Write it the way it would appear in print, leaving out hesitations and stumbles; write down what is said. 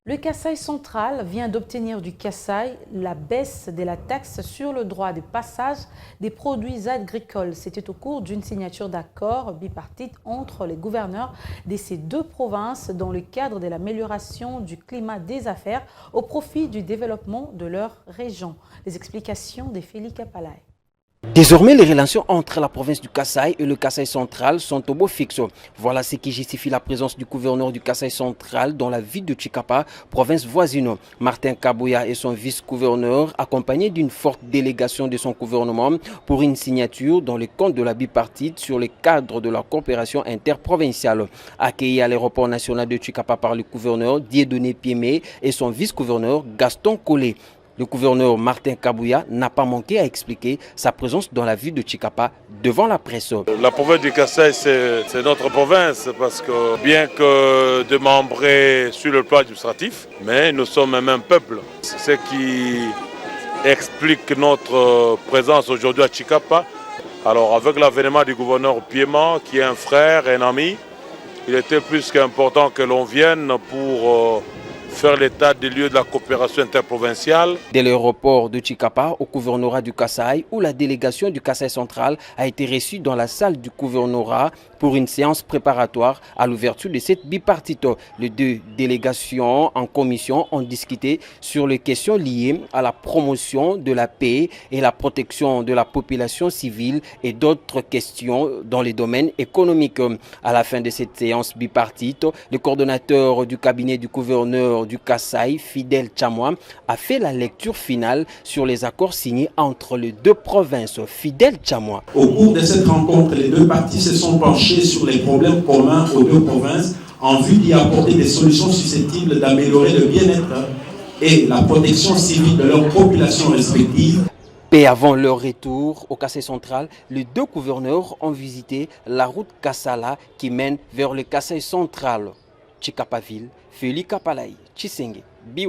Le Kasaï central vient d'obtenir du Kasaï la baisse de la taxe sur le droit de passage des produits agricoles. C'était au cours d'une signature d'accord bipartite entre les gouverneurs de ces deux provinces dans le cadre de l'amélioration du climat des affaires au profit du développement de leur région. Les explications de Félix Kapalaï. Désormais, les relations entre la province du Kasaï et le Kasaï central sont au beau fixe. Voilà ce qui justifie la présence du gouverneur du Kasaï central dans la ville de Chikapa, province voisine. Martin Kabouya et son vice-gouverneur, accompagnés d'une forte délégation de son gouvernement, pour une signature dans le cadre de la bipartite sur le cadre de la coopération interprovinciale. Accueillis à l'aéroport national de Chikapa par le gouverneur Dieudonné Piémé et son vice-gouverneur Gaston Collet. Le gouverneur Martin Kabouya n'a pas manqué à expliquer sa présence dans la ville de Chikapa devant la presse. La province du Kasaï, c'est notre province parce que bien que démembrée sur le plan administratif, mais nous sommes un même peuple. Ce qui explique notre présence aujourd'hui à Chikapa. Alors avec l'avènement du gouverneur Piémé, qui est un frère et un ami, il était plus qu'important que l'on vienne pour faire l'état des lieux de la coopération interprovinciale. Dès l'aéroport de Chikapa au gouvernorat du Kasaï, où la délégation du Kasaï central a été reçue dans la salle du gouvernorat pour une séance préparatoire à l'ouverture de cette bipartite. Les deux délégations en commission ont discuté sur les questions liées à la promotion de la paix et la protection de la population civile et d'autres questions dans les domaines économiques. À la fin de cette séance bipartite, le coordonnateur du cabinet du gouverneur du Kasaï, Fidel Tchamois, a fait la lecture finale sur les accords signés entre les deux provinces. Fidel Tchamois. Au cours de cette rencontre, les deux parties se sont penchées sur les problèmes communs aux deux provinces en vue d'y apporter des solutions susceptibles d'améliorer le bien-être et la protection civile de leurs populations respectives. Et avant leur retour au Kasaï central, les deux gouverneurs ont visité la route Kassala qui mène vers le Kasaï central. Chikapaville, Félix Kapalaï, Tshisengue, Biwa.